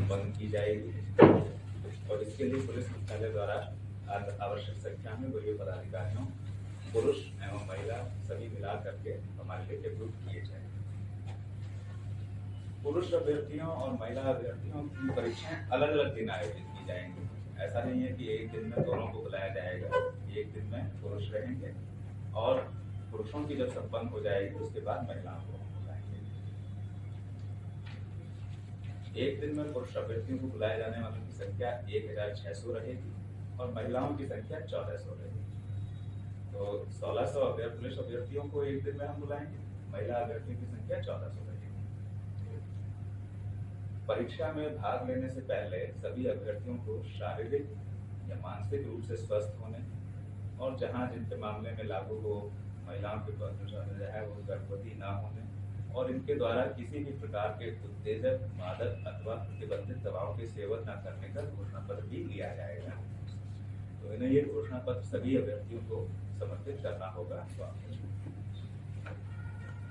संपन्न की जाएगी और इसके लिए पुलिस मुख्यालय द्वारा आवश्यक संख्या में वरीय पदाधिकारियों, पुरुष एवं महिला सभी मिला करके हमारे लिए रिक्रूट किए जाएंगे। पुरुष अभ्यर्थियों और महिला अभ्यर्थियों की परीक्षाएं अलग अलग दिन आयोजित की जाएंगी। ऐसा नहीं है कि एक दिन में दोनों को बुलाया जाएगा। एक दिन में पुरुष रहेंगे और पुरुषों की जब संपन्न हो जाएगी उसके बाद महिलाओं को बुलाएंगे। एक दिन में पुरुष अभ्यर्थियों को बुलाए जाने वालों की संख्या 1600 रहेगी और महिलाओं की संख्या 1400 रहेगी। तो 1600 पुरुष अभ्यर्थियों को एक दिन में हम बुलाएंगे, महिला अभ्यर्थियों की संख्या 1400 रहेगी। परीक्षा में भाग लेने से पहले सभी अभ्यर्थियों को शारीरिक या मानसिक रूप से स्वस्थ होने और जहां जिनके मामले में लागू हो महिलाओं के जो है वो गर्भवती ना होने और इनके द्वारा किसी भी प्रकार के उत्तेजक, मादक अथवा प्रतिबंधित दवाओं के सेवन न करने का घोषणा पत्र भी लिया जाएगा। तो इन्हें ये घोषणा पत्र सभी अभ्यर्थियों को समर्पित करना होगा।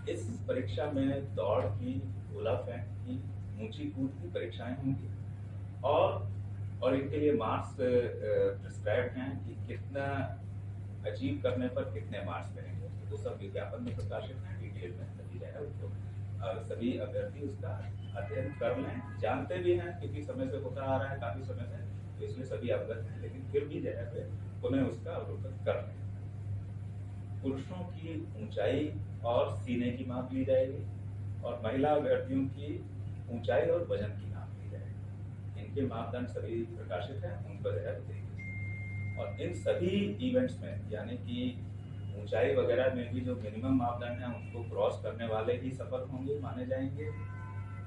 इस परीक्षा में दौड़ की, गोला फेंक की, ऊंची कूद की परीक्षाएं होंगी और इनके लिए मार्क्स प्रिस्क्राइब्ड हैं कि कितना अचीव करने पर कितने मार्क्स मिलेंगे। तो सब विज्ञापन में प्रकाशित है, डिटेल में सभी है उसको सभी अभ्यर्थी उसका अध्ययन कर लें। जानते भी हैं क्योंकि समय से होता आ रहा है काफी समय से, तो इसलिए सभी अवगत हैं, लेकिन फिर भी जो है उन्हें उसका अवलोकन कर लें। पुरुषों की ऊंचाई और सीने की माप ली जाएगी और महिला अभ्यर्थियों की ऊंचाई और वजन की माप ली जाएगी। इनके मापदंड सभी प्रकाशित हैं, उन पर है देखिए। और इन सभी इवेंट्स में यानी कि ऊंचाई वगैरह में भी जो मिनिमम मापदंड हैं उनको क्रॉस करने वाले ही सफल होंगे माने जाएंगे।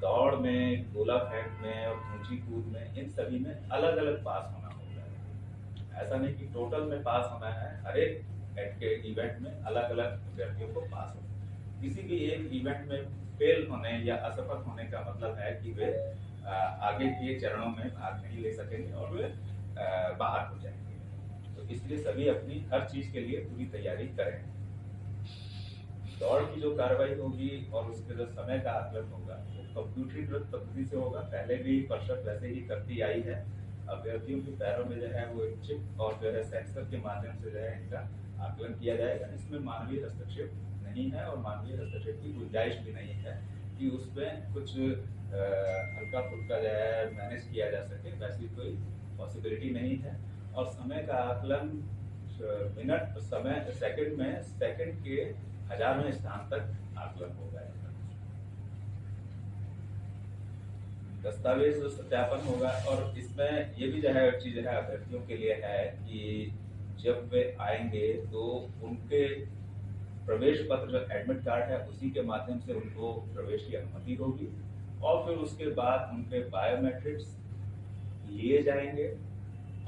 दौड़ में, गोला फेंक में और ऊंची कूद में, इन सभी में अलग अलग पास होना होगा। ऐसा नहीं कि टोटल में पास होना है, हर एक के इवेंट में अलग अलग अभ्यर्थियों को पास होना। किसी भी एक इवेंट में फेल होने या असफल होने का मतलब है कि वे आगे के चरणों में भाग नहीं ले सकेंगे और वे बाहर हो जाएंगे। तो इसलिए सभी अपनी हर चीज के लिए पूरी तैयारी करें। दौड़ की जो कार्रवाई होगी और उसके जो समय का आकलन होगा वो कंप्यूटरीकृत पद्धति से होगा। पहले भी पर्षद वैसे ही करती आई है। अभ्यर्थियों के पैरों में जो है वो एक चिप और जो है सेंसर के माध्यम से जो है इनका आकलन किया जाएगा। इसमें मानवीय हस्तक्षेप नहीं है और मानवीय हस्तक्षेप की गुंजाइश भी नहीं है कि उसमें कुछ हल्का फुल्का जो है मैनेज किया जा सके, वैसी कोई पॉसिबिलिटी नहीं है। और समय का आकलन मिनट, समय, सेकंड में सेकंड के 1000वें स्थान तक आकलन होगा। दस्तावेज सत्यापन होगा और इसमें ये भी जो है चीज है अभ्यर्थियों के लिए है कि जब वे आएंगे तो उनके प्रवेश पत्र जो एडमिट कार्ड है उसी के माध्यम से उनको प्रवेश की अनुमति होगी और फिर उसके बाद उनके बायोमेट्रिक्स लिए जाएंगे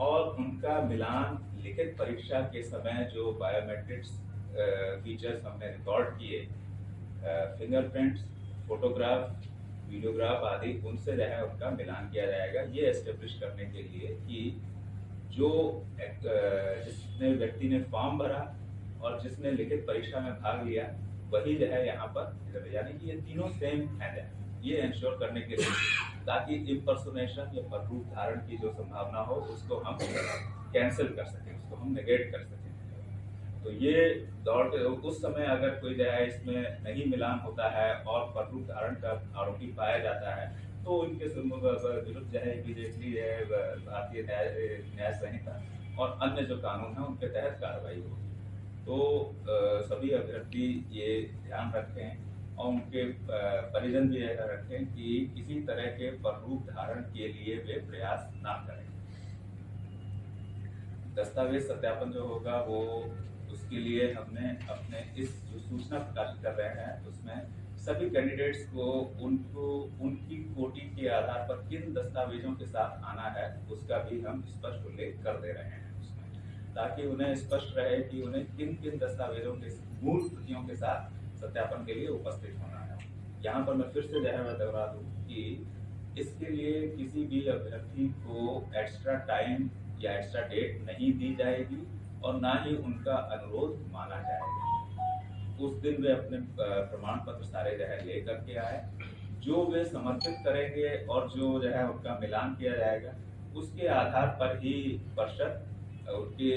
और उनका मिलान लिखित परीक्षा के समय जो बायोमेट्रिक्स फीचर्स हमने रिकॉर्ड किए, फिंगरप्रिंट्स, फोटोग्राफ, वीडियोग्राफ आदि, उनसे जो है उनका मिलान किया जाएगा। ये एस्टेब्लिश करने के लिए कि जो जिसने व्यक्ति ने फॉर्म भरा और जिसने लिखित परीक्षा में भाग लिया वही जो है यहाँ पर, यानी कि ये तीनों सेम है, ये इंश्योर करने के लिए ताकि इम्पर्सोनेशन या रूप धारण की जो संभावना हो उसको हम कैंसिल कर सकें, उसको हम नेगेट कर सकें। तो ये दौड़ के उस समय अगर कोई जो है इसमें नहीं मिलान होता है और रूप धारण का आरोपी पाया जाता है तो इनके विरुद्ध जो है इमीडिएटली भारतीय न्याय संहिता और अन्य जो कानून है उनके तहत कार्रवाई होगी। तो सभी अभ्यर्थी ये ध्यान रखें और उनके परिजन भी यह रखें कि किसी तरह के रूप धारण के लिए वे प्रयास ना करें। दस्तावेज सत्यापन जो होगा वो उसके लिए हमने अपने इस जो सूचना प्रकाशित कर रहे हैं उसमें सभी कैंडिडेट्स को उनकी कोटि के आधार पर किन दस्तावेजों के साथ आना है उसका भी हम स्पष्ट उल्लेख कर दे रहे हैं उसमें, ताकि उन्हें स्पष्ट रहे कि उन्हें किन किन दस्तावेजों के मूल प्रतियों के साथ सत्यापन के लिए उपस्थित होना है। यहाँ पर मैं फिर से जो है मैं दोहरा दूं कि इसके लिए किसी भी अभ्यर्थी को एक्स्ट्रा टाइम या एक्स्ट्रा डेट नहीं दी जाएगी और ना ही उनका अनुरोध माना जाएगा। उस दिन वे अपने प्रमाण पत्र सारे जो है ले करके आए, जो वे समर्पित करेंगे और जो जो है उनका मिलान किया जाएगा, उसके आधार पर ही परिषद उनके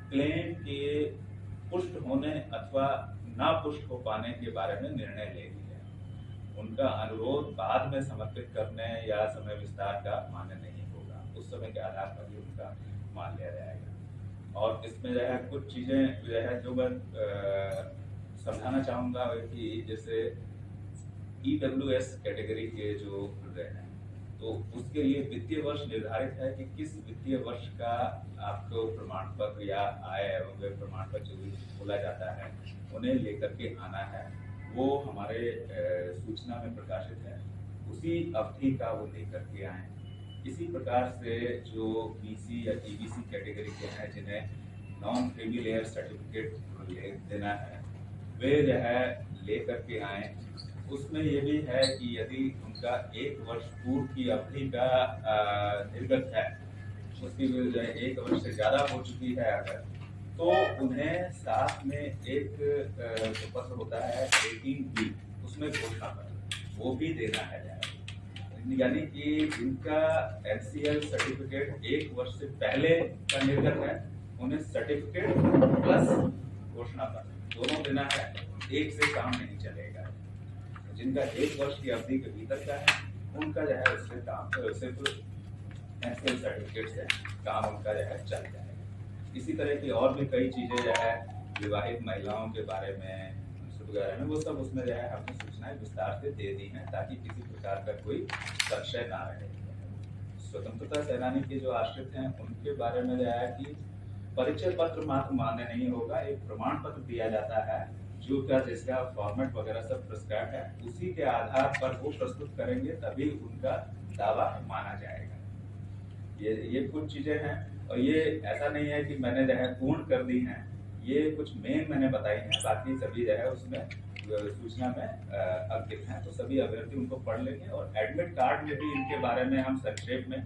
क्लेम के पुष्ट होने अथवा ना पुष्ट हो पाने के बारे में निर्णय लेगी है। उनका अनुरोध बाद में समर्पित करने या समय विस्तार का मान्य नहीं होगा, उस समय के आधार पर ही उनका मान लिया जाएगा। और इसमें जो है कुछ चीजें जो है जो मैं समझाना चाहूंगा कि जैसे EWS कैटेगरी के जो हृदय हैं, तो उसके लिए वित्तीय वर्ष निर्धारित है कि किस वित्तीय वर्ष का आपको प्रमाण पत्र या आय एवं व्यय प्रमाण पत्र जो भी बोला जाता है उन्हें लेकर के आना है। वो हमारे सूचना में प्रकाशित है, उसी अवधि का वो लेकर के आए। इसी प्रकार से जो BC या EBC कैटेगरी के हैं जिन्हें नॉन क्रीमी लेयर सर्टिफिकेट देना है, वे जो है लेकर के आए। उसमें ये भी है कि यदि उनका 1 वर्ष पूर्व की अवधि का निर्गत है, उसकी जो है 1 वर्ष से ज़्यादा हो चुकी है अगर, तो उन्हें साथ में एक जो पत्र होता है 18B, उसमें घोषणा पत्र वो भी देना है। यानी कि जिनका NCL सर्टिफिकेट 1 वर्ष से पहले का निर्गत है, उन्हें सर्टिफिकेट प्लस घोषणा पत्र दोनों देना है, एक से काम नहीं चलेगा। जिनका 1 वर्ष की अवधि के भीतर का है, उनका जो है उससे काम सिर्फ NCL सर्टिफिकेट से काम उनका जो है चल जाएगा। इसी तरह की और भी कई चीजें जो है विवाहित महिलाओं के बारे में वगैरह में, वो सब उसमें जो है हमने सूचनाएं विस्तार से दे दी हैं ताकि किसी प्रकार का कोई संशय ना रहे। स्वतंत्रता सेनानी के जो आश्रित हैं उनके बारे में जो है कि परिचय पत्र मात्र मान्य नहीं होगा, एक प्रमाण पत्र दिया जाता है जो क्या जिसका फॉर्मेट वगैरह सब प्रिस्क्राइब है, उसी के आधार पर वो प्रस्तुत करेंगे तभी उनका दावा माना जाएगा। ये कुछ चीजें हैं और ये ऐसा नहीं है कि मैंने जो है पूर्ण कर दी हैं, ये कुछ मेन मैंने बताई हैं, बाकी सभी जो है उसमें सूचना में अंकित हैं, तो सभी अभ्यर्थी उनको पढ़ लेंगे। और एडमिट कार्ड में भी इनके बारे में हम संक्षेप में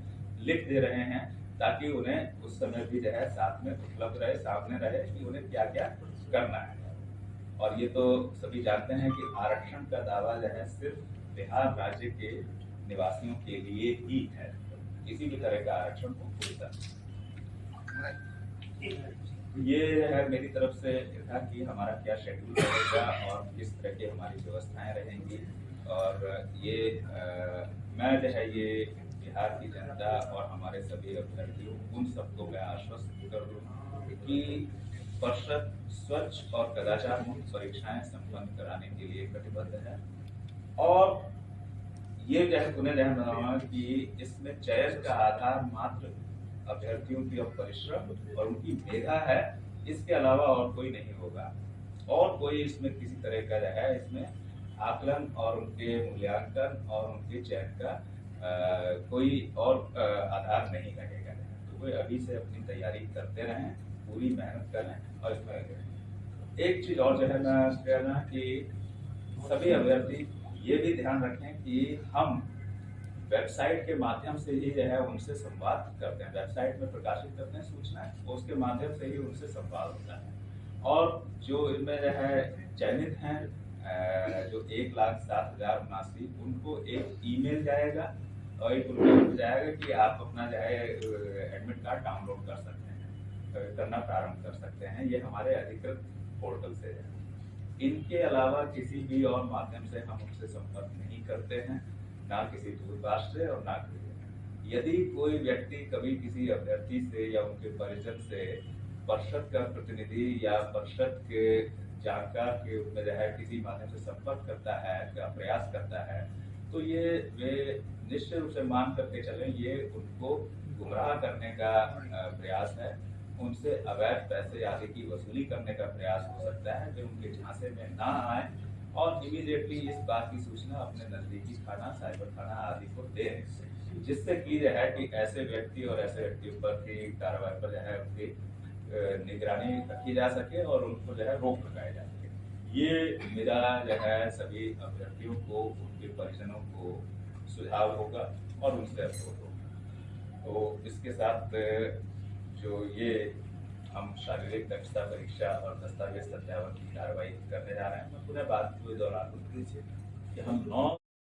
लिख दे रहे हैं ताकि उन्हें उस समय भी जो है साथ में उपलब्ध रहे, सामने रहे कि उन्हें क्या क्या करना है। और ये तो सभी जानते हैं कि आरक्षण का दावा जो है सिर्फ बिहार राज्य के निवासियों के लिए ही है, किसी भी तरह का आरक्षण को कोई ये है मेरी तरफ से था कि हमारा क्या शेड्यूल रहेगा और किस तरह की हमारी व्यवस्थाएं रहेंगी। और ये मैं जो है ये बिहार की जनता और हमारे सभी अभ्यर्थियों उन सबको मैं आश्वस्त कर दूँ कि परिषद स्वच्छ और कदाचार मुक्त परीक्षाएं संपन्न कराने के लिए प्रतिबद्ध है। और ये जो है पुनः ध्यान रखना कि इसमें चयन का आधार मात्र अभ्यर्थियों की परिश्रम और उनकी मेधा है, इसके अलावा और कोई नहीं होगा। और कोई इसमें किसी तरह का जो है इसमें आकलन और उनके मूल्यांकन और उनके चयन का कोई और आधार नहीं रहेगा। तो कोई अभी से अपनी तैयारी करते रहें, पूरी मेहनत करें। और इसमें एक चीज और जो है मैं कहना कि सभी अभ्यर्थी ये भी ध्यान रखें कि हम वेबसाइट के माध्यम से ही जो है उनसे संवाद करते हैं, वेबसाइट में प्रकाशित करते हैं सूचनाएं, उसके माध्यम से ही उनसे संवाद होता है। और जो इनमें जो है चयनित हैं जो 1,07,079, उनको एक ईमेल जाएगा और एक उनको जाएगा कि आप अपना जो है एडमिट कार्ड डाउनलोड कर सकते हैं, करना प्रारंभ कर सकते हैं। ये हमारे अधिकृत पोर्टल से है। इनके अलावा किसी भी और माध्यम से हम उनसे संपर्क नहीं करते हैं, ना किसी दूरभाष से और ना किसी। यदि कोई व्यक्ति कभी किसी अभ्यर्थी से या उनके परिजन से परिषद का प्रतिनिधि या परिषद के जानकार के रूप में जो है किसी माध्यम से संपर्क करता है या प्रयास करता है, तो ये वे निश्चित रूप से मान करके चलें ये उनको गुमराह करने का प्रयास है, उनसे अवैध पैसे आदि की वसूली करने का प्रयास हो सकता है। वे उनके झांसे में ना आए और इमीडिएटली इस बात की सूचना अपने नजदीकी थाना, साइबर थाना आदि को दें, जिससे की जो है कि ऐसे व्यक्ति और ऐसे व्यक्ति पर की कार्रवाई पर जो है उनकी निगरानी रखी जा सके और उनको जो है रोक लगाई जा सके। ये मेरा जो है सभी अभ्यर्थियों को, उनके परिजनों को सुझाव होगा और उनसे अवगत होगा। तो इसके साथ जो ये हम शारीरिक दक्षता परीक्षा और दस्तावेज सत्यापन की कार्रवाई करने जा रहे हैं, मैं पुनः बात को दोहरा दूं कि हम 9